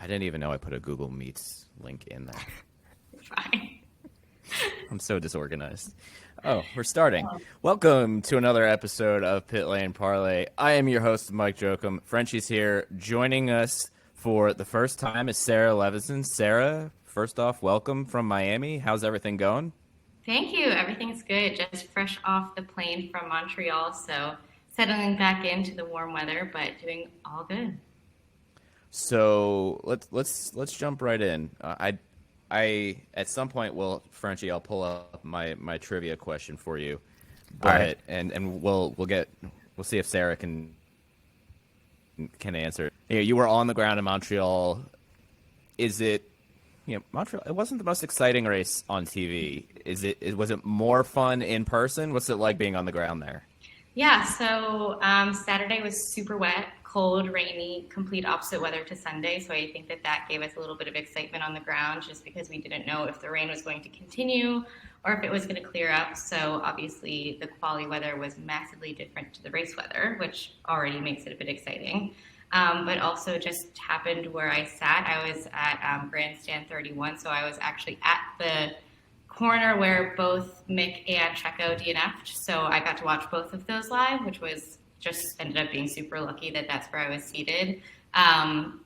I didn't even know I put a Google Meets link in there. Fine. I'm so disorganized. Oh, we're starting. Welcome to another episode of Pit Lane Parlay. I am your host, Mike Jokum. Frenchy's here. Joining us for the first time is Sarah Levenson. Sarah, first off, welcome from Miami. How's everything going? Thank you. Everything's good. Just fresh off the plane from Montreal, so settling back into the warm weather, but doing all good. So let's jump right in. I at some point will Frenchie, I'll pull up my trivia question for you, All right. but and we'll see if Sarah can answer. You were on the ground in Montreal. Is it Montreal? It wasn't the most exciting race on TV. Was it more fun in person? What's it like being on the ground there? Yeah, so Saturday was super wet, cold, rainy, complete opposite weather to Sunday. So I think that gave us a little bit of excitement on the ground just because we didn't know if the rain was going to continue or if it was going to clear up. So obviously the quali weather was massively different to the race weather, which already makes it a bit exciting. But also just happened where I sat. I was at Grandstand 31, so I was actually at the corner where both Mick and Checo DNF'd. So I got to watch both of those live, which was just ended up being super lucky that that's where I was seated.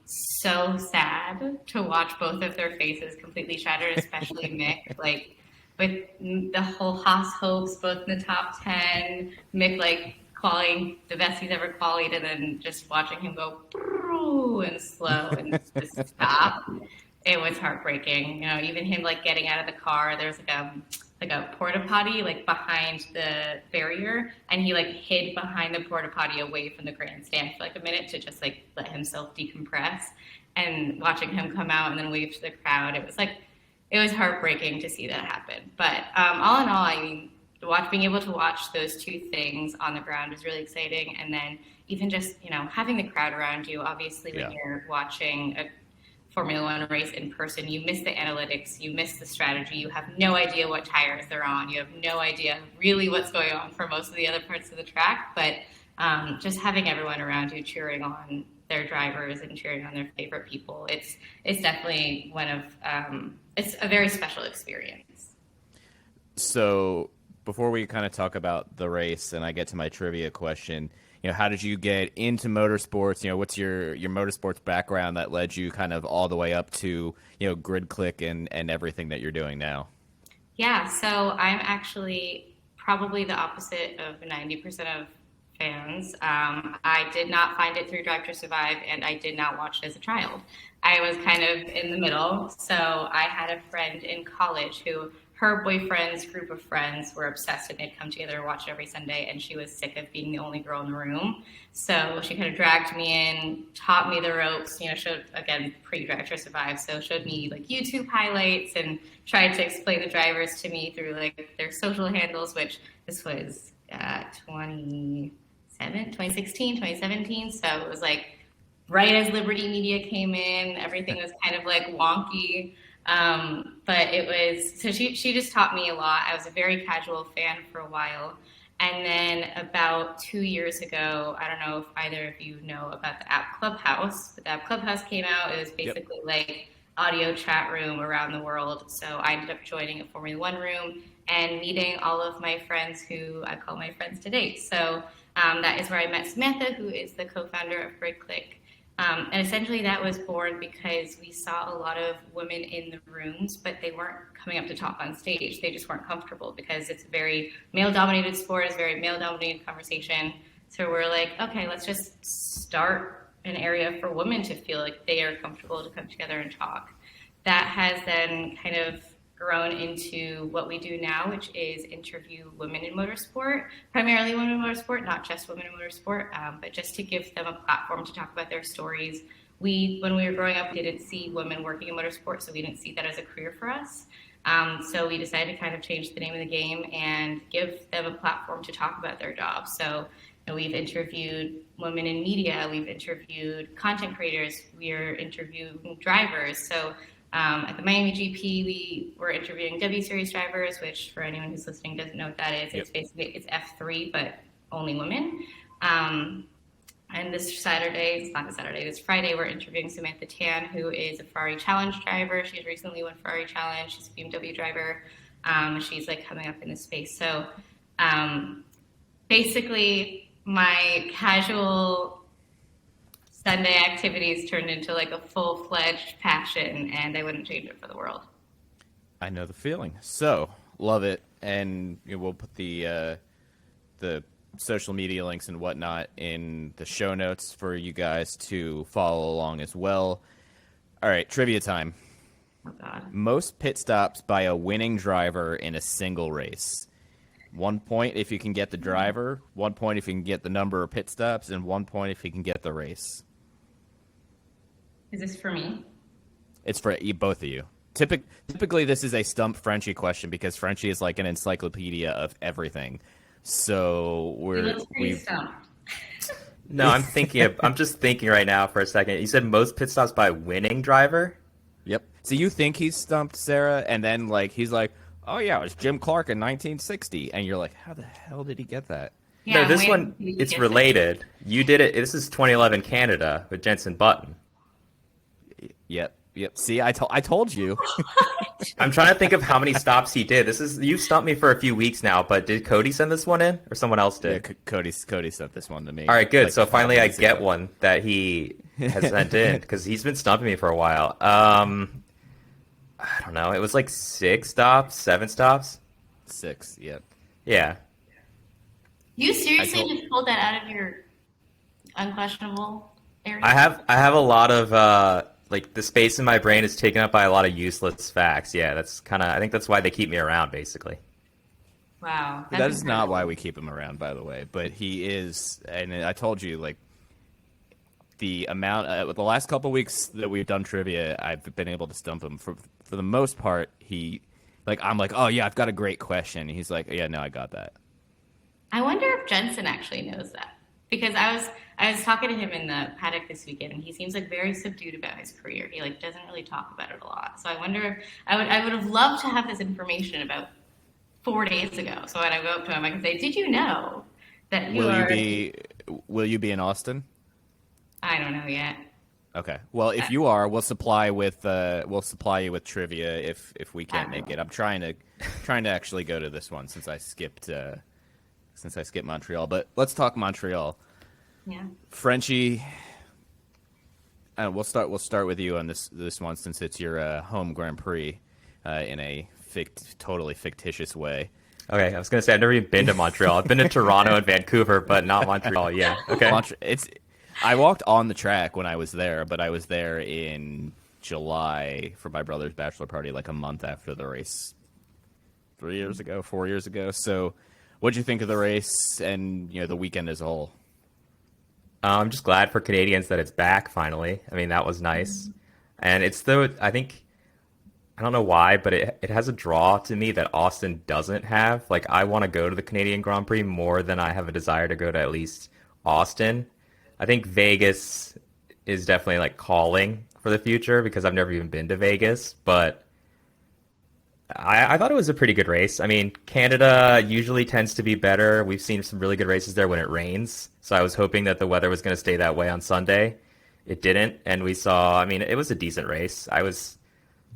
So sad to watch both of their faces completely shattered, especially Mick, like with the whole Haas hopes, both in the top 10, Mick like qualifying the best he's ever qualified, and then just watching him go and slow and just stop. It was heartbreaking. Even him like getting out of the car, there's like a porta potty like behind the barrier, and he like hid behind the porta potty away from the grandstand for like a minute to just like let himself decompress. And watching him come out and then wave to the crowd, it was heartbreaking to see that happen. But all in all, I mean, being able to watch those two things on the ground was really exciting. And then even just having the crowd around you, obviously when you're watching a Formula One race in person, you miss the analytics, you miss the strategy, you have no idea what tires they're on, you have no idea really what's going on for most of the other parts of the track, but just having everyone around you cheering on their drivers and cheering on their favorite people, it's definitely it's a very special experience. So before we kind of talk about the race and I get to my trivia question, how did you get into motorsports? What's your motorsports background that led you kind of all the way up to, Grid Clique and everything that you're doing now? Yeah, so I'm actually probably the opposite of 90% of fans. I did not find it through Drive to Survive, and I did not watch it as a child. I was kind of in the middle. So I had a friend in college who her boyfriend's group of friends were obsessed, and they'd come together and watch it every Sunday, and she was sick of being the only girl in the room. So she kind of dragged me in, taught me the ropes, showed, again, pre-Drive to Survive, so showed me like YouTube highlights and tried to explain the drivers to me through like their social handles, which this was 2016, 2017. So it was like right as Liberty Media came in, everything was kind of like wonky. But it was, so she just taught me a lot. I was a very casual fan for a while. And then about 2 years ago, I don't know if either of you know about the app Clubhouse, but the app Clubhouse came out. It was basically like audio chat room around the world. So I ended up joining a Formula One room and meeting all of my friends who I call my friends to date. So that is where I met Samantha, who is the co-founder of Grid Clique. And essentially that was born because we saw a lot of women in the rooms, but they weren't coming up to talk on stage. They just weren't comfortable because it's a very male-dominated sport, it's a very male-dominated conversation. So we're like, okay, let's just start an area for women to feel like they are comfortable to come together and talk. That has then kind of grown into what we do now, which is interview women in motorsport, primarily women in motorsport, not just women in motorsport, but just to give them a platform to talk about their stories. When we were growing up, we didn't see women working in motorsport, so we didn't see that as a career for us. So we decided to kind of change the name of the game and give them a platform to talk about their jobs. So we've interviewed women in media, we've interviewed content creators, we're interviewing drivers. So at the Miami GP, we were interviewing W Series drivers, which for anyone who's listening doesn't know what that is. It's basically F3, but only women. And this Saturday, it's not a Saturday, this Friday, we're interviewing Samantha Tan, who is a Ferrari Challenge driver. She's recently won Ferrari Challenge. She's a BMW driver. She's like coming up in the space. So basically, my casual Sunday activities turned into like a full-fledged passion, and I wouldn't change it for the world. I know the feeling. So, love it. And we'll put the social media links and whatnot in the show notes for you guys to follow along as well. All right, trivia time. Oh, God. Most pit stops by a winning driver in a single race. 1 point if you can get the driver, 1 point if you can get the number of pit stops, and 1 point if you can get the race. Is this for me? It's for both of you. Typically, this is a stump Frenchy question because Frenchy is like an encyclopedia of everything. So we've stumped. No, I'm just thinking right now for a second. You said most pit stops by winning driver? Yep. So you think he's stumped Sarah, and then like he's like, "Oh yeah, it was Jim Clark in 1960," and you're like, "How the hell did he get that?" Yeah, No, this one it's related. You did it. This is 2011 Canada with Jensen Button. Yep. See, I told you. I'm trying to think of how many stops he did. You stumped me for a few weeks now, but did Cody send this one in, or someone else did? Yeah, Cody sent this one to me. All right, good. Like, so finally, I get one that he has sent in because he's been stumping me for a while. I don't know. It was like 6 stops, 7 stops. 6. Yep. Yeah. You seriously just pulled that out of your unquestionable area? I have a lot of like the space in my brain is taken up by a lot of useless facts. Yeah, I think that's why they keep me around, basically. Wow. That is not why we keep him around, by the way. But he is, and I told you, like, the amount, the last couple of weeks that we've done trivia, I've been able to stump him. For the most part, I'm like, oh yeah, I've got a great question. He's like, yeah, no, I got that. I wonder if Jensen actually knows that. Because I was talking to him in the paddock this weekend, and he seems like very subdued about his career. He like doesn't really talk about it a lot. So I wonder. I would have loved to have this information about 4 days ago. So when I go up to him, I can say, "Did you know that Will you be in Austin?" I don't know yet. Okay. Well, if you are, we'll supply you with trivia if we can't make it. I'm trying to actually go to this one since I skipped Montreal. But let's talk Montreal. Yeah. Frenchy, we'll start with you on this one since it's your home Grand Prix in a totally fictitious way. Okay, I was gonna say I've never even been to Montreal. I've been to Toronto and Vancouver, but not Montreal. Yeah. Okay. I walked on the track when I was there, but I was there in July for my brother's bachelor party, like a month after the race. 4 years ago. So, what'd you think of the race and the weekend as a whole? I'm just glad for Canadians that it's back finally. I mean, that was nice, and I don't know why, but it has a draw to me that Austin doesn't have. Like, I want to go to the Canadian Grand Prix more than I have a desire to go to at least Austin. I think Vegas is definitely like calling for the future because I've never even been to Vegas, but I thought it was a pretty good race. I mean, Canada usually tends to be better. We've seen some really good races there when it rains, so I was hoping that the weather was going to stay that way on Sunday. It didn't, and it was a decent race. I was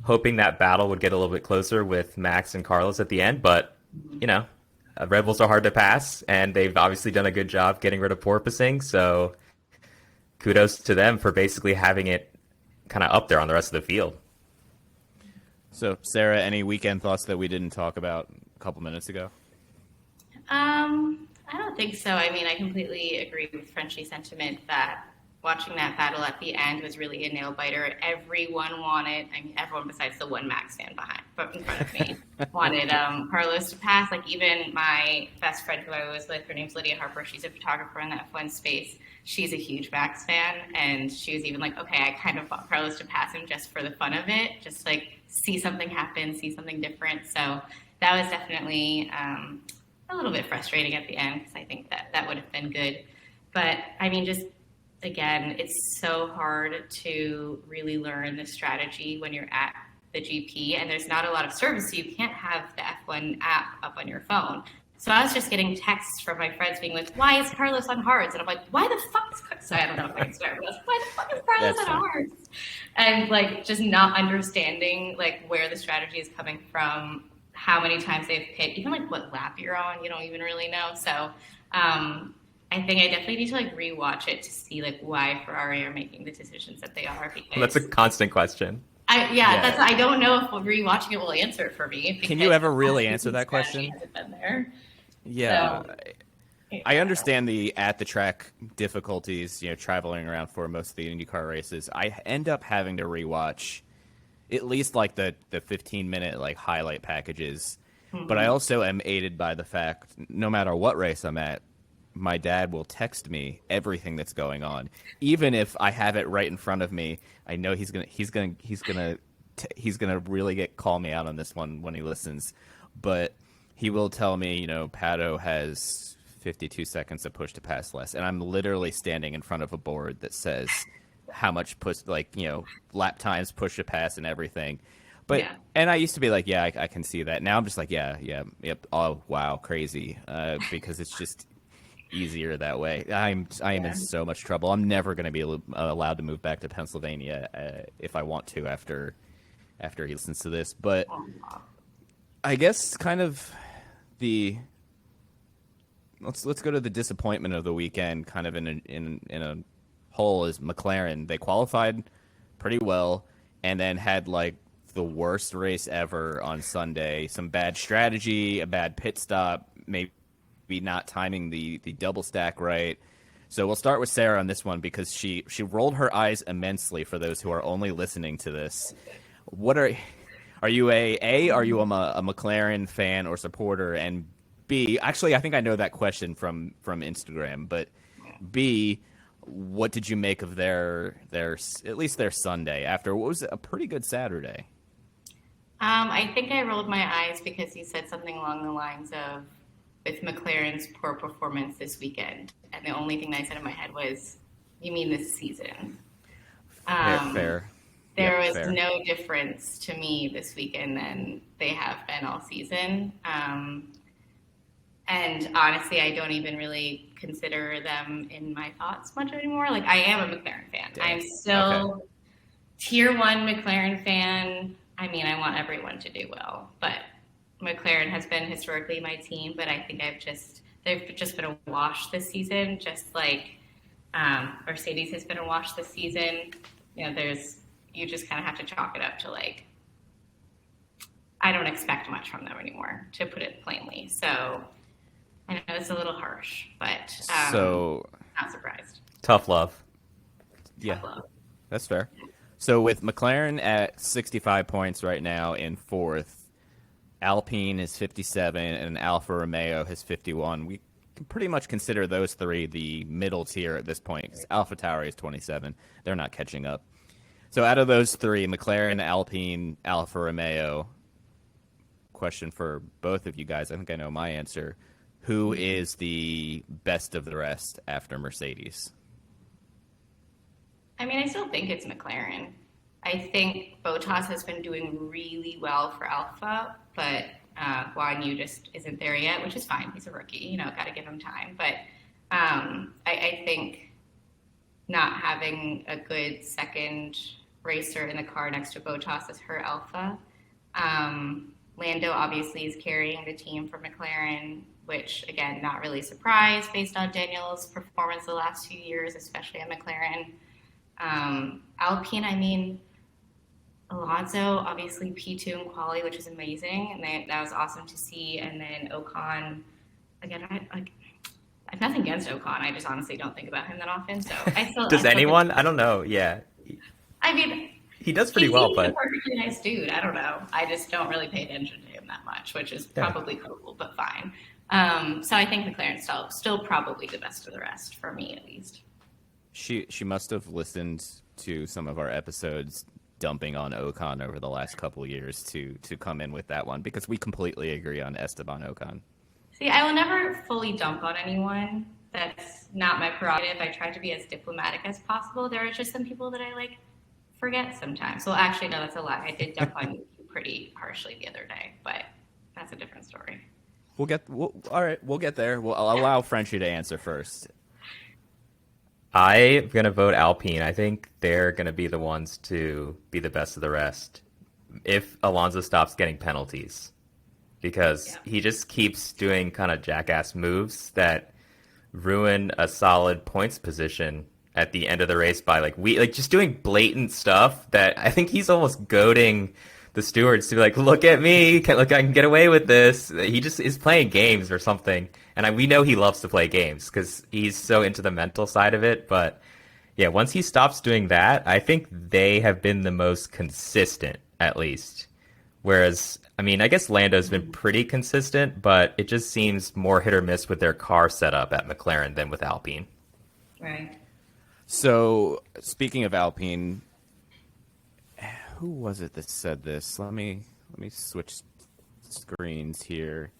hoping that battle would get a little bit closer with Max and Carlos at the end, but, Red Bulls are hard to pass, and they've obviously done a good job getting rid of porpoising, so kudos to them for basically having it kind of up there on the rest of the field. So, Sarah, any weekend thoughts that we didn't talk about a couple minutes ago? I don't think so. I mean, I completely agree with Frenchy's sentiment that watching that battle at the end was really a nail biter. Everyone everyone besides the one Max fan in front of me wanted Carlos to pass. Like, even my best friend who I was with, her name's Lydia Harper. She's a photographer in the F1 space. She's a huge Max fan, and she was even like, okay, I kind of want Carlos to pass him just for the fun of it, just like see something happen, see something different. So that was definitely a little bit frustrating at the end because I think that would have been good. But I mean, just again, it's so hard to really learn the strategy when you're at the GP, and there's not a lot of service, so you can't have the F1 app up on your phone. So I was just getting texts from my friends being like, why is Carlos on hards? And I'm like, why the fuck is Carlos? So I don't know if I can swear, but I was like, why the fuck is Carlos on hards? And like just not understanding like where the strategy is coming from, how many times they've pit, even like what lap you're on, you don't even really know. So I think I definitely need to like rewatch it to see like why Ferrari are making the decisions that they are. Because That's a constant question. I don't know if rewatching it will answer it for me. Can you ever really answer that question? Been there. Yeah. So, I understand the at the track difficulties, traveling around for most of the IndyCar races. I end up having to rewatch at least like the 15-minute like highlight packages. Mm-hmm. But I also am aided by the fact no matter what race I'm at, my dad will text me everything that's going on, even if I have it right in front of me. I know he's gonna really call me out on this one when he listens, but he will tell me, Pato has 52 seconds to push to pass less, and I'm literally standing in front of a board that says how much push, lap times, push to pass, and everything. But and I used to be like, I can see that. Now I'm just like, yep. Oh wow, crazy, because it's just easier that way. I am in so much trouble. I'm never going to be allowed to move back to Pennsylvania if I want to after he listens to this. But I guess kind of let's go to the disappointment of the weekend. Kind of in a whole is McLaren. They qualified pretty well and then had like the worst race ever on Sunday. Some bad strategy, a bad pit stop, maybe not timing the double stack right. So we'll start with Sarah on this one because she rolled her eyes immensely for those who are only listening to this. What are you are you a McLaren fan or supporter? And B, actually I think I know that question from Instagram, but B, what did you make of their at least their Sunday after what was a pretty good Saturday? I think I rolled my eyes because you said something along the lines of with McLaren's poor performance this weekend. And the only thing that I said in my head was, you mean this season? Fair. There was no difference to me this weekend than they have been all season. And honestly, I don't even really consider them in my thoughts much anymore. Like, I am a McLaren fan. I'm still tier 1 McLaren fan. I mean, I want everyone to do well, but McLaren has been historically my team, but I think they've just been a wash this season, just like Mercedes has been a wash this season. You just kind of have to chalk it up to like, I don't expect much from them anymore, to put it plainly. So I know it's a little harsh, but not surprised. Tough love. Yeah, that's fair. So with McLaren at 65 points right now in fourth, Alpine is 57 and Alfa Romeo has 51. We can pretty much consider those three the middle tier at this point because AlphaTauri is 27. They're not catching up. So out of those three, McLaren, Alpine, Alfa Romeo, question for both of you guys. I think I know my answer. Who is the best of the rest after Mercedes? I mean, I still think it's McLaren. I think Bottas has been doing really well for Alpha, but Guan Yu just isn't there yet, which is fine. He's a rookie, got to give him time. But I think not having a good second racer in the car next to Bottas has hurt Alpha. Lando obviously is carrying the team for McLaren, which, again, not really surprised based on Daniel's performance the last few years, especially at McLaren. Alpine, I mean, Alonso, obviously P2 in quali, which is amazing, and that was awesome to see. And then Ocon, again, I have nothing against Ocon. I just honestly don't think about him that often. So Does anyone? I don't know. Yeah. I mean, he does pretty well, but he's a perfectly nice dude. I don't know. I just don't really pay attention to him that much, which is probably cool, but fine. So I think McLaren's still probably the best of the rest for me, at least. She must have listened to some of our episodes dumping on Ocon over the last couple of years to come in with that one because we completely agree on Esteban Ocon. See, I will never fully dump on anyone. That's not my prerogative. I try to be as diplomatic as possible. There are just some people that I forget sometimes. Well, actually, no, that's a lie. I did dump on you pretty harshly the other day, but that's a different story. All right, we'll get there. I'll allow Frenchy to answer first. I'm going to vote Alpine. I think they're going to be the ones to be the best of the rest if Alonso stops getting penalties, because he just keeps doing kind of jackass moves that ruin a solid points position at the end of the race by just doing blatant stuff that I think he's almost goading the stewards to be like, look at me, look, I can get away with this. He just is playing games or something. And we know he loves to play games because he's so into the mental side of it. But yeah, once he stops doing that, I think they have been the most consistent, at least. Whereas, I mean, I guess Lando's been pretty consistent, but it just seems more hit or miss with their car setup at McLaren than with Alpine. Right. So, speaking of Alpine, who was it that said this? Let me switch screens here.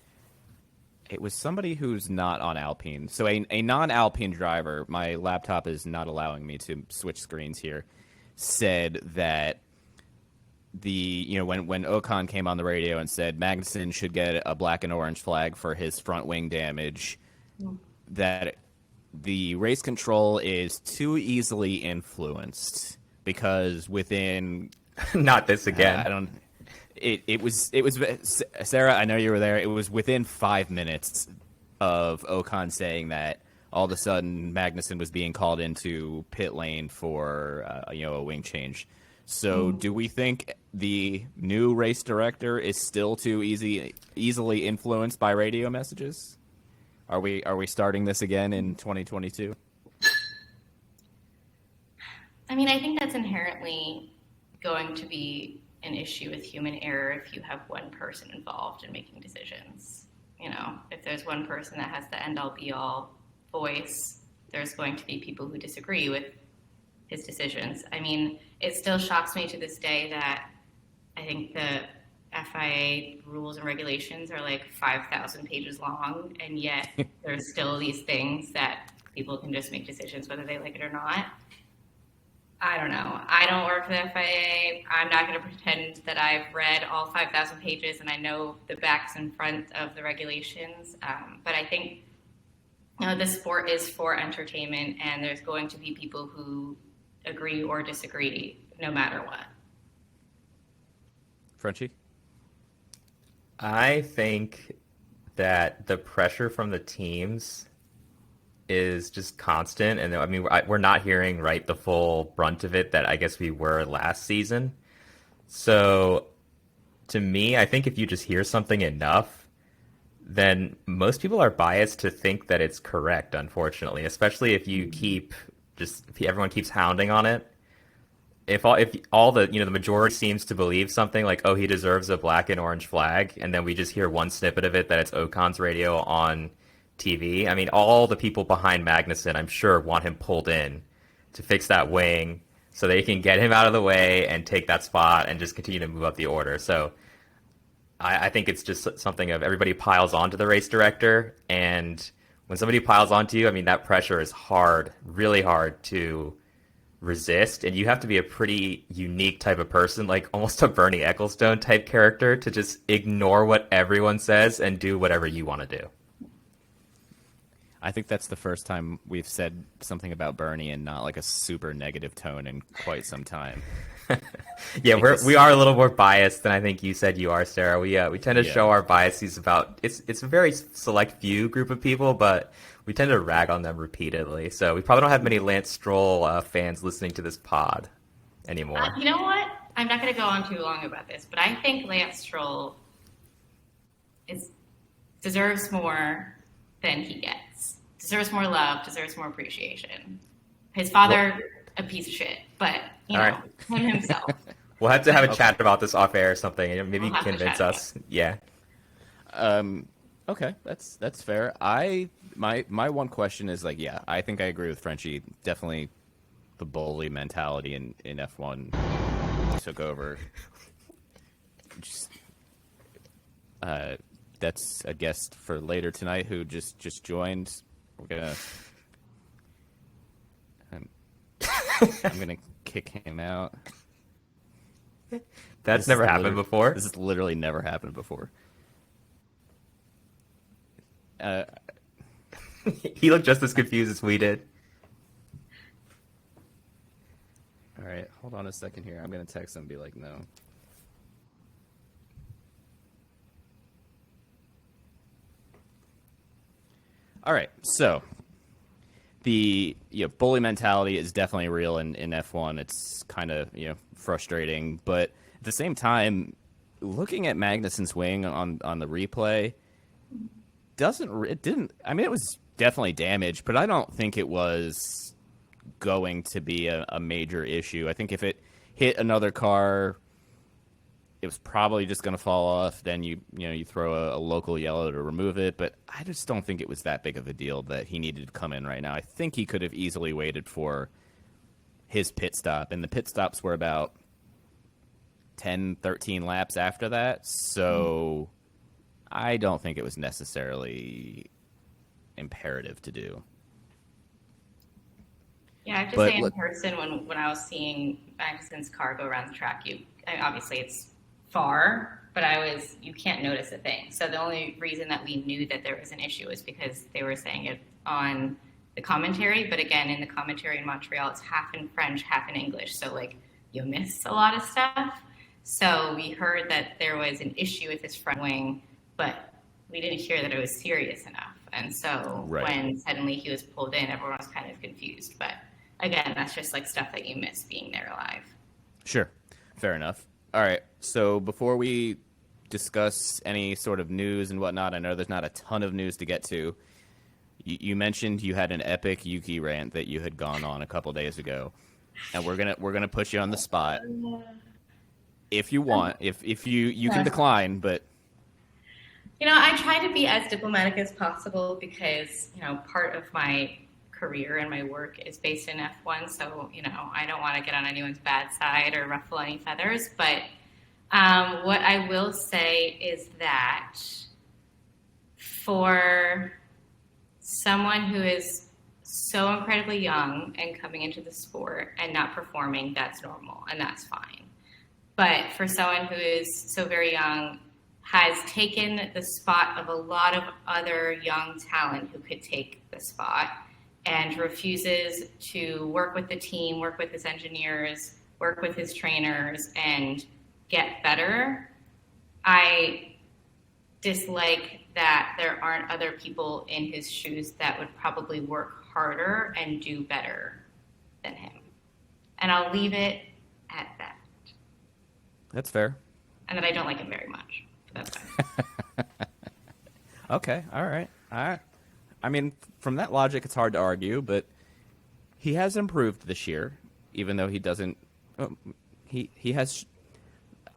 It was somebody who's not on Alpine. So a non-Alpine driver, my laptop is not allowing me to switch screens here, said that when Ocon came on the radio and said Magnussen should get a black and orange flag for his front wing damage, that the race control is too easily influenced because within not this again. It was Sarah, I know you were there. It was within 5 minutes of Ocon saying that all of a sudden Magnussen was being called into pit lane for a wing change. So do we think the new race director is still too easily influenced by radio messages? Are we starting this again in 2022? I mean, I think that's inherently going to be an issue with human error if you have one person involved in making decisions. If there's one person that has the end-all be-all voice, there's going to be people who disagree with his decisions. I mean, it still shocks me to this day that I think the FIA rules and regulations are like 5,000 pages long, and yet there's still these things that people can just make decisions whether they like it or not. I don't know. I don't work for the FIA. I'm not going to pretend that I've read all 5,000 pages and I know the backs and front of the regulations. But I think the sport is for entertainment, and there's going to be people who agree or disagree no matter what. Frenchie? I think that the pressure from the teams is just constant, and I mean we're not hearing the full brunt of it that I guess we were last season. So to me, I think if you just hear something enough, then most people are biased to think that it's correct, unfortunately, especially if everyone keeps hounding on it. If all the the majority seems to believe something like, oh, he deserves a black and orange flag, and then we just hear one snippet of it that it's Ocon's radio on TV. I mean, all the people behind Magnussen, I'm sure, want him pulled in to fix that wing so they can get him out of the way and take that spot and just continue to move up the order. So I think it's just something of everybody piles onto the race director, and when somebody piles onto you, I mean, that pressure is hard, really hard to resist, and you have to be a pretty unique type of person, like almost a Bernie Ecclestone type character, to just ignore what everyone says and do whatever you want to do. I think that's the first time we've said something about Bernie in not like a super negative tone in quite some time. Yeah, we are a little more biased than I think you said you are, Sarah. We tend to show our biases about it's a very select few group of people, but we tend to rag on them repeatedly. So we probably don't have many Lance Stroll fans listening to this pod anymore. You know what? I'm not going to go on too long about this, but I think Lance Stroll deserves more than he gets. Deserves more love, deserves more appreciation. His father, a piece of shit, but, him himself. We'll have to have a chat about this off air or something, and maybe convince us. Yeah. Okay, that's fair. My one question is I think I agree with Frenchie. Definitely the bully mentality in F1 took over. Just that's a guest for later tonight who just joined. We're gonna I'm gonna kick him out. That's never happened before. This has literally never happened before. He looked just as confused as we did. All right, hold on a second here. I'm going to text him and be like, no. All right, so the bully mentality is definitely real in F1. It's kind of frustrating, but at the same time, looking at Magnussen's wing on the replay didn't. I mean, it was definitely damaged, but I don't think it was going to be a major issue. I think if it hit another car, it was probably just going to fall off. Then you throw a local yellow to remove it. But I just don't think it was that big of a deal that he needed to come in right now. I think he could have easily waited for his pit stop, and the pit stops were about 10, 13 laps after that. So I don't think it was necessarily imperative to do. Yeah, I have to say in person, when I was seeing Magnussen's car go around the track, obviously it's far, but you can't notice a thing. So the only reason that we knew that there was an issue was because they were saying it on the commentary. But again, in the commentary in Montreal, it's half in French, half in English. So you miss a lot of stuff. So we heard that there was an issue with his front wing, but we didn't hear that it was serious enough. And so when suddenly he was pulled in, everyone was kind of confused. But again, that's just stuff that you miss being there live. Sure. Fair enough. All right. So before we discuss any sort of news and whatnot, I know there's not a ton of news to get to. You mentioned you had an epic Yuki rant that you had gone on a couple days ago, and we're gonna put you on the spot. If you want, if you can decline, but I try to be as diplomatic as possible because part of my career and my work is based in F1, so I don't want to get on anyone's bad side or ruffle any feathers. But what I will say is that for someone who is so incredibly young and coming into the sport and not performing, that's normal and that's fine. But for someone who is so very young, has taken the spot of a lot of other young talent who could take the spot, and refuses to work with the team, work with his engineers, work with his trainers, and get better, I dislike that there aren't other people in his shoes that would probably work harder and do better than him. And I'll leave it at that. That's fair. And that I don't like him very much. But that's fine. Okay. All right. I mean, from that logic, it's hard to argue, but he has improved this year, even though he doesn't. He has.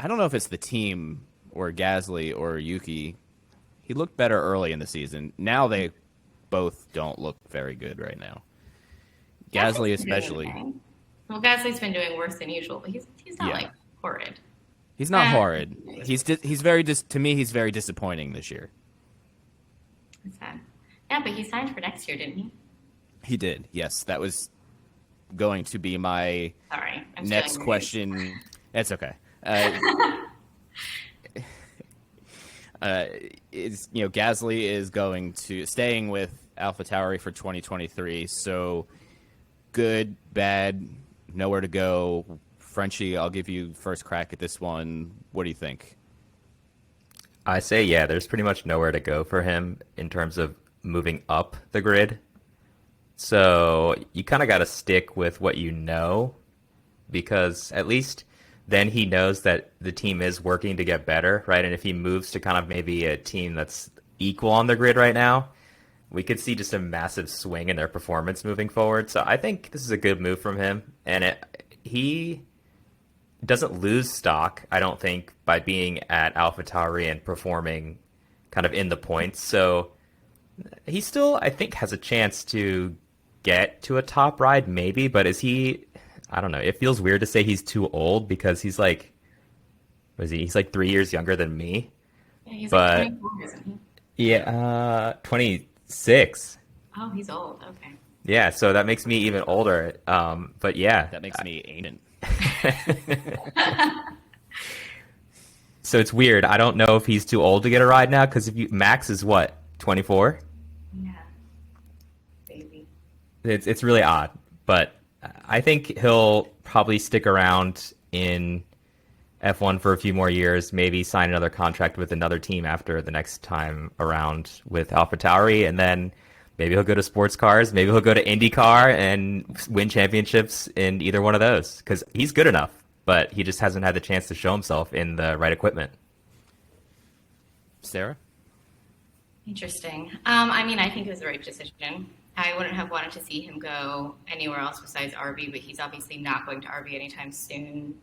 I don't know if it's the team or Gasly or Yuki. He looked better early in the season. Now they both don't look very good right now. Gasly especially. Well, Gasly's been doing worse than usual, but he's not horrid. He's not horrid. He's very to me. He's very disappointing this year. That's sad. Yeah, but he signed for next year, didn't he? He did. Yes, that was going to be my next question. It's okay. Gasly is staying with AlphaTauri for 2023. So good, bad, nowhere to go. Frenchy, I'll give you first crack at this one. What do you think? I say, there's pretty much nowhere to go for him in terms of moving up the grid. So you kind of got to stick with what you know, because at least then he knows that the team is working to get better, right? And if he moves to kind of maybe a team that's equal on the grid right now, we could see just a massive swing in their performance moving forward. So I think this is a good move from him. And he doesn't lose stock, I don't think, by being at AlphaTauri and performing kind of in the points. So he still, I think, has a chance to get to a top ride, maybe. But is he? I don't know. It feels weird to say he's too old because he's like, what is he? He's like 3 years younger than me. Yeah, he's like 24, isn't he? Yeah, 26. Oh, he's old. Okay. Yeah, so that makes me even older. But yeah, that makes me ancient. So it's weird. I don't know if he's too old to get a ride now, because Max is what, 24? Yeah, baby. It's really odd, but I think he'll probably stick around in F1 for a few more years, maybe sign another contract with another team after the next time around with AlphaTauri, and then maybe he'll go to sports cars, maybe he'll go to IndyCar and win championships in either one of those, because he's good enough, but he just hasn't had the chance to show himself in the right equipment. Sarah? Interesting. I think it was the right decision. I wouldn't have wanted to see him go anywhere else besides RB, but he's obviously not going to RB anytime soon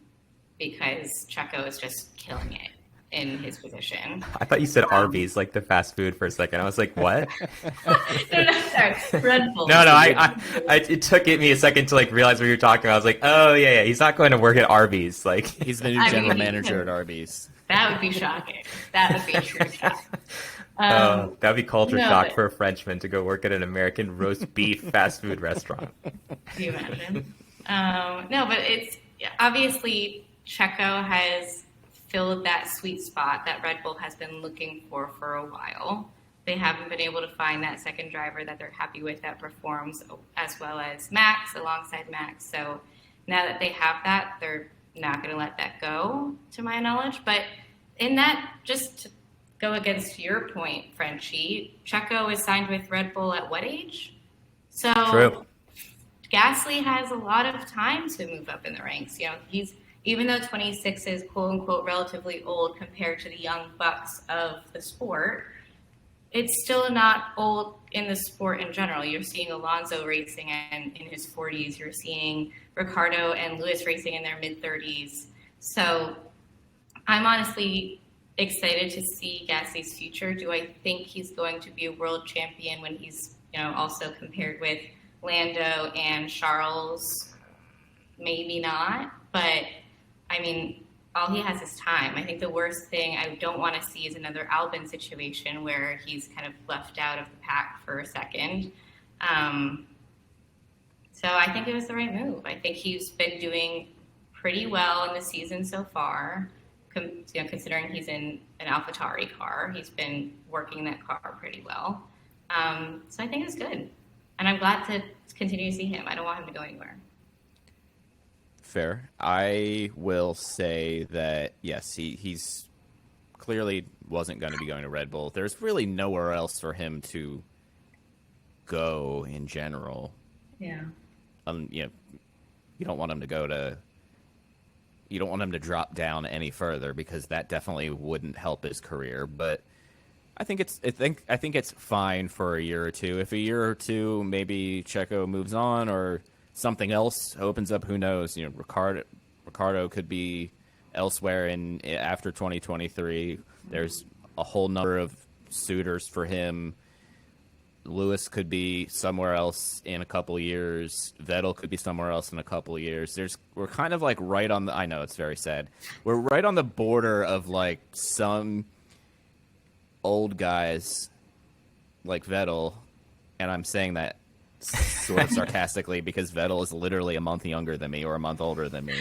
because Checo is just killing it in his position. I thought you said Arby's, like the fast food, for a second. I was like, what? No, sorry. Red Bull. No, it took me a second to like realize what you were talking about. I was like, oh yeah, he's not going to work at Arby's. Like he's the new general manager at Arby's. That would be shocking. That would be a true shock. That would be culture shock for a Frenchman to go work at an American roast beef fast food restaurant. Can you imagine? No, but it's obviously Checo has filled that sweet spot that Red Bull has been looking for a while. They haven't been able to find that second driver that they're happy with that performs as well as Max, alongside Max. So now that they have that, they're not going to let that go, to my knowledge. But in that, just to go against your point, Frenchie, Checo is signed with Red Bull at what age? So True. Gasly has a lot of time to move up in the ranks. Even though 26 is quote unquote relatively old compared to the young bucks of the sport, it's still not old in the sport in general. You're seeing Alonso racing in his 40s. You're seeing Ricciardo and Lewis racing in their mid-30s. So I'm honestly excited to see Gasly's future. Do I think he's going to be a world champion when he's also compared with Lando and Charles? Maybe not, but all he has is time. I think the worst thing I don't want to see is another Albon situation where he's kind of left out of the pack for a second. So I think it was the right move. I think he's been doing pretty well in the season so far, considering he's in an AlphaTauri car. He's been working that car pretty well. So I think it's good. And I'm glad to continue to see him. I don't want him to go anywhere. Fair. I will say that, yes, he's clearly wasn't going to be going to Red Bull. There's really nowhere else for him to go in general. Yeah. You don't want him to go to... You don't want him to drop down any further because that definitely wouldn't help his career. But I think it's fine for a year or two. If a year or two, maybe Checo moves on or something else opens up, who knows? Ricciardo could be elsewhere after 2023. There's a whole number of suitors for him. Lewis could be somewhere else in a couple years. Vettel could be somewhere else in a couple years. We're kind of like right on the... I know, it's very sad. We're right on the border of like some old guys like Vettel, and I'm saying that sort of sarcastically because Vettel is literally a month younger than me or a month older than me.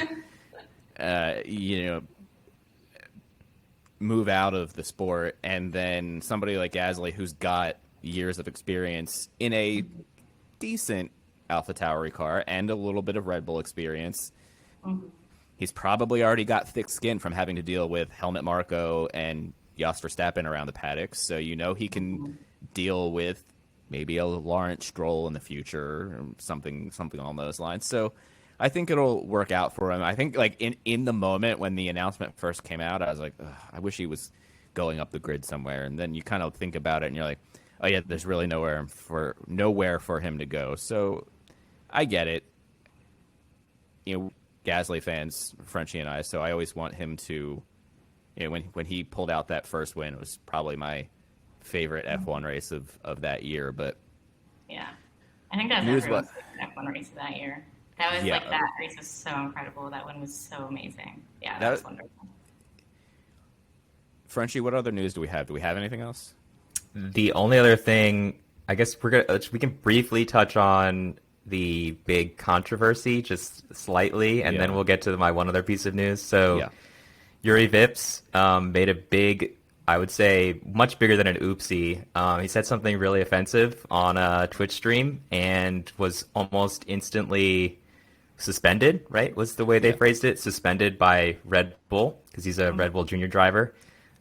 Move out of the sport, and then somebody like Gasly who's got years of experience in a decent AlphaTauri car and a little bit of Red Bull experience. Mm-hmm. He's probably already got thick skin from having to deal with Helmut Marko and Jos Verstappen around the paddock, so he can deal with maybe a Lawrence Stroll in the future or something along those lines. So I think it'll work out for him. I think like in the moment when the announcement first came out, I was like, I wish he was going up the grid somewhere. And then you kind of think about it and you're like, oh yeah, there's really nowhere for him to go. So I get it. Gasly fans, Frenchy and I, so I always want him to, when he pulled out that first win, it was probably my favorite F1 race of that year. But yeah, I think that's everyone's favorite F1 race of that year. That was that race was so incredible. That one was so amazing. Yeah, that was wonderful. Frenchy, what other news do we have? Do we have anything else? The only other thing, I guess we can briefly touch on the big controversy just slightly, and then we'll get to my one other piece of news. So Yuri Vips made a big I would say much bigger than an oopsie. He said something really offensive on a Twitch stream and was almost instantly suspended, right? Was the way they phrased it. Suspended by Red Bull because he's a Red Bull junior driver.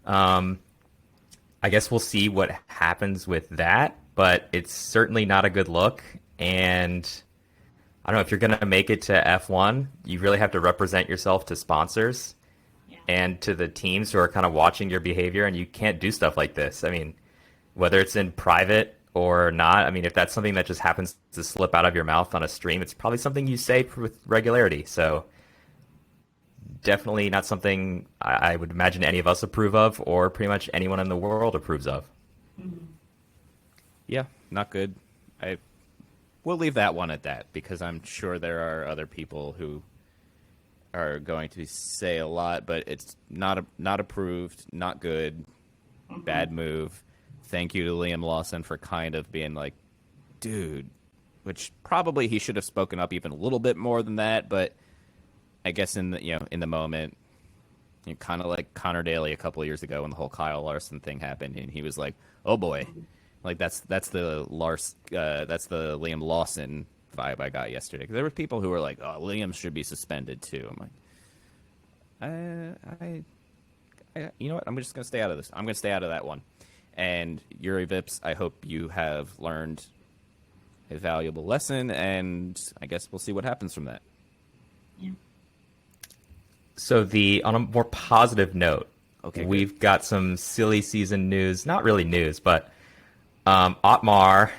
I guess we'll see what happens with that, but it's certainly not a good look. And I don't know, if you're going to make it to F1, you really have to represent yourself to sponsors and to the teams who are kind of watching your behavior, and you can't do stuff like this. I mean, whether it's in private or not, I mean, if that's something that just happens to slip out of your mouth on a stream, it's probably something you say with regularity. So definitely not something I would imagine any of us approve of, or pretty much anyone in the world approves of. Yeah, not good. We'll leave that one at that, because I'm sure there are other people who are going to say a lot, but it's not approved, not good, bad move. Thank you to Liam Lawson for kind of being like, dude, which probably he should have spoken up even a little bit more than that, but I guess in the moment, kind of like Connor Daly a couple of years ago when the whole Kyle Larson thing happened, and he was like, "Oh boy," like that's the Liam Lawson vibe I got yesterday. Because there were people who were like, "Oh, Liam should be suspended too." I'm like, you know what? I'm just gonna stay out of this. I'm gonna stay out of that one. And Yuri Vips, I hope you have learned a valuable lesson, and I guess we'll see what happens from that. Yeah. So on a more positive note, we've good. got some silly season news. Not really news, but Otmar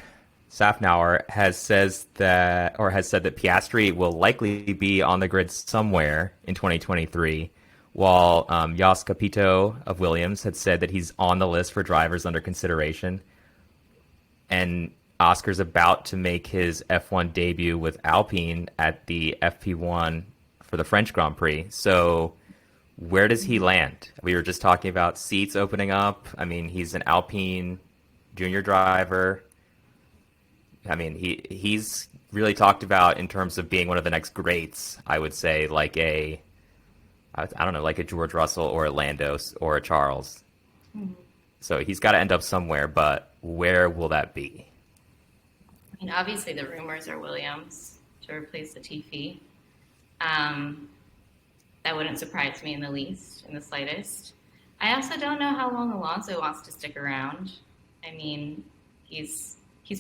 Safnauer has said that Piastri will likely be on the grid somewhere in 2023, while Jos Capito of Williams had said that he's on the list for drivers under consideration. And Oscar's about to make his F1 debut with Alpine at the FP1 for the French Grand Prix. So where does he land? We were just talking about seats opening up. I mean, he's an Alpine junior driver. I mean, he's really talked about in terms of being one of the next greats, I would say, like I don't know, like a George Russell or a Lando or a Charles. So he's got to end up somewhere, but where will that be? I mean, obviously the rumors are Williams to replace Latifi. That wouldn't surprise me in the slightest. I also don't know how long Alonso wants to stick around. I mean, he's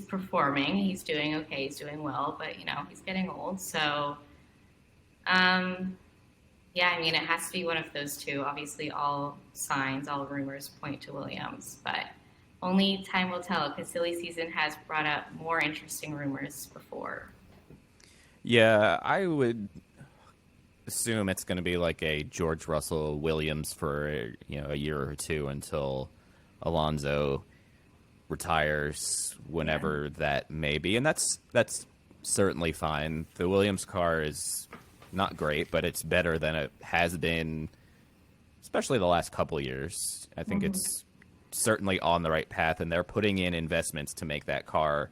performing, he's doing okay, he's doing well, but he's getting old. So, yeah, I mean, it has to be one of those two. Obviously, all signs, all rumors point to Williams, but only time will tell, because silly season has brought up more interesting rumors before. Yeah, I would assume it's going to be like a George Russell Williams for a year or two until Alonso retires, whenever that may be, and that's certainly fine. The Williams car is not great, but it's better than it has been, especially the last couple of years. I think it's certainly on the right path, and they're putting in investments to make that car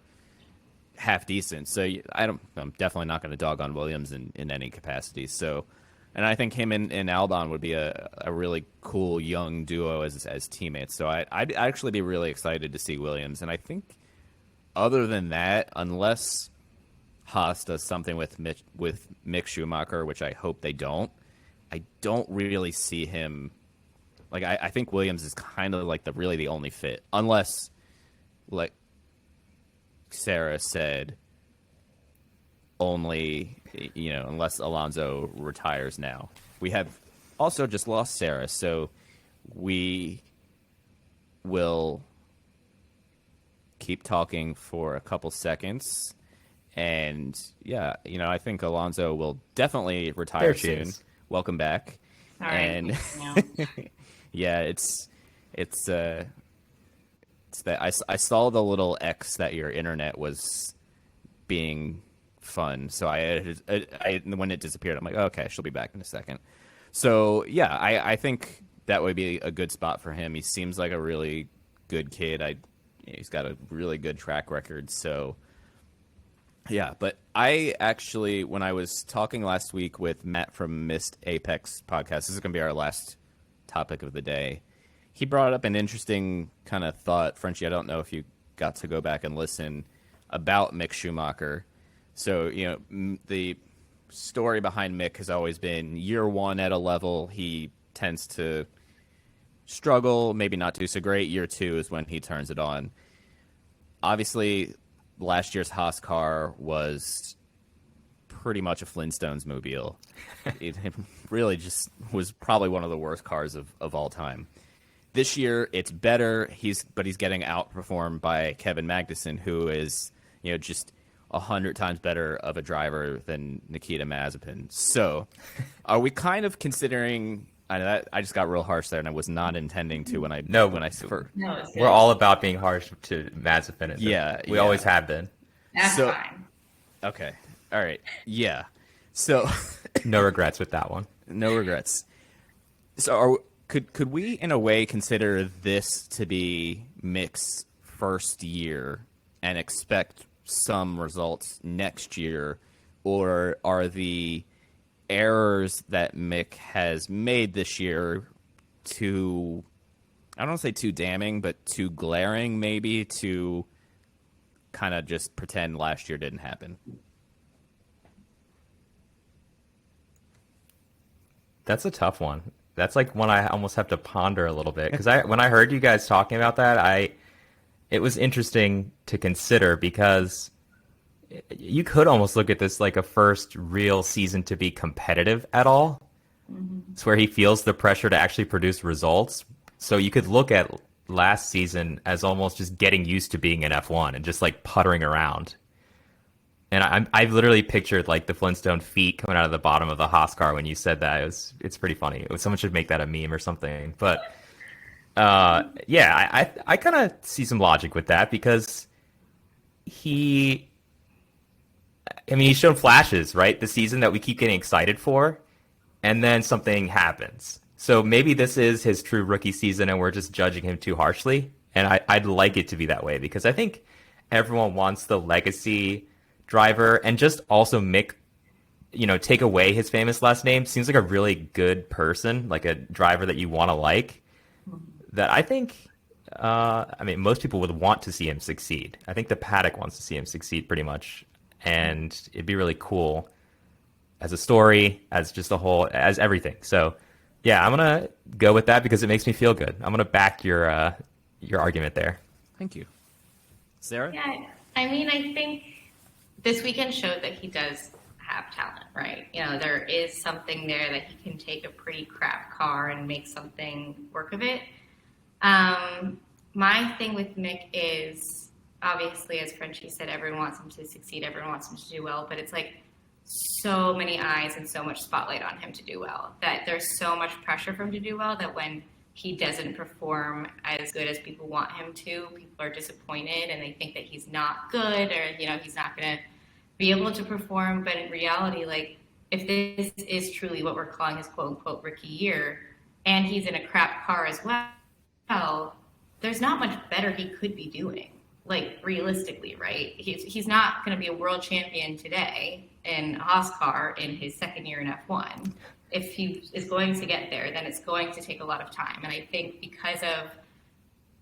half decent. So I'm definitely not going to dog on Williams in any capacity. So, and I think him and Albon would be a really cool young duo as teammates. So I'd actually be really excited to see Williams. And I think other than that, unless Haas does something with Mick Schumacher, which I hope they don't, I don't really see him. Like, I think Williams is kind of like really the only fit, unless, like Sarah said, unless Alonso retires now. We have also just lost Sarah, so we will keep talking for a couple seconds. And, yeah, I think Alonso will definitly retire soon. Welcome back. All right. And yeah, it's that I saw the little X that your internet was being fun. So I when it disappeared, I'm like, oh, okay, she'll be back in a second. So yeah, I think that would be a good spot for him. He seems like a really good kid. He's got a really good track record. So yeah, but I actually, when I was talking last week with Matt from Missed Apex podcast, this is going to be our last topic of the day. he brought up an interesting kind of thought, Frenchie. I don't know if you got to go back and listen about Mick Schumacher. So, the story behind Mick has always been year one at a level, he tends to struggle, maybe not do so great. Year two is when he turns it on. Obviously, last year's Haas car was pretty much a Flintstones mobile. It really just was probably one of the worst cars of all time. This year, it's better. But he's getting outperformed by Kevin Magnussen, who is just 100 times better of a driver than Nikita Mazepin. So, are we kind of considering? I just got real harsh there, and I was not intending to when I we're all about being harsh to Mazepin. Yeah, we always have been. That's fine. Okay, all right, yeah. So, no regrets with that one. No regrets. So, could we, in a way, consider this to be Mick's first year and expect some results next year, or are the errors that Mick has made this year too, I don't want to say too damning, but too glaring maybe to kind of just pretend last year didn't happen? That's a tough one. That's like one I almost have to ponder a little bit, because when I heard you guys talking about that, it was interesting to consider, because you could almost look at this like a first real season to be competitive at all. Mm-hmm. It's where he feels the pressure to actually produce results. So you could look at last season as almost just getting used to being in F1 and just like puttering around. And I've literally pictured like the Flintstone feet coming out of the bottom of the Haas car when you said that. It's pretty funny. Someone should make that a meme or something. But yeah, I kind of see some logic with that, because he's shown flashes, right, this season that we keep getting excited for, and then something happens. So maybe this is his true rookie season and we're just judging him too harshly. And I'd like it to be that way, because I think everyone wants the legacy driver, and just also Mick, take away his famous last name. Seems like a really good person, like a driver that you want to like, that I think, most people would want to see him succeed. I think the paddock wants to see him succeed pretty much. And it'd be really cool as a story, as just a whole, as everything. So yeah, I'm going to go with that because it makes me feel good. I'm going to back your argument there. Thank you. Sarah? Yeah, I think this weekend showed that he does have talent, right? There is something there that he can take a pretty crap car and make something work of it. My thing with Mick is, obviously, as Frenchy said, everyone wants him to succeed, everyone wants him to do well, but it's like so many eyes and so much spotlight on him to do well, that there's so much pressure for him to do well, that when he doesn't perform as good as people want him to, people are disappointed and they think that he's not good, or he's not going to be able to perform. But in reality, like, if this is truly what we're calling his quote-unquote rookie year, and he's in a crap car as well, there's not much better he could be doing, like, realistically, right? He's not going to be a world champion today in a Haas car in his second year in F1. If he is going to get there, then it's going to take a lot of time. And I think because of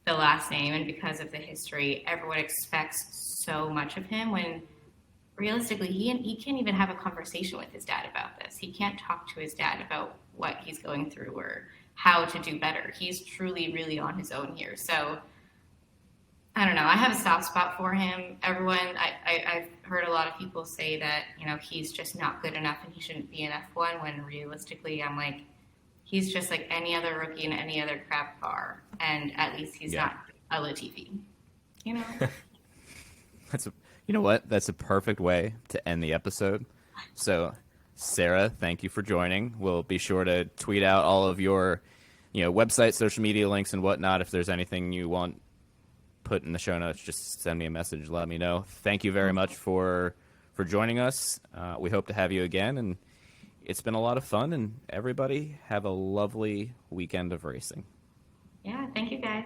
the last name and because of the history, everyone expects so much of him, when realistically, he can't even have a conversation with his dad about this. He can't talk to his dad about what he's going through or how to do better. He's truly, really on his own here. So I don't know. I have a soft spot for him. I've heard a lot of people say that, he's just not good enough and he shouldn't be in F1, when not I'm like, he's just like any other rookie in any other crap car. And at least he's not a Latifi, You know what? That's a perfect way to end the episode. So, Sarah, thank you for joining. We'll be sure to tweet out all of your, website, social media links and whatnot. If there's anything you want put in the show notes, just send me a message, let me know. Thank you very much for joining us. We hope to have you again, and it's been a lot of fun, and everybody have a lovely weekend of racing.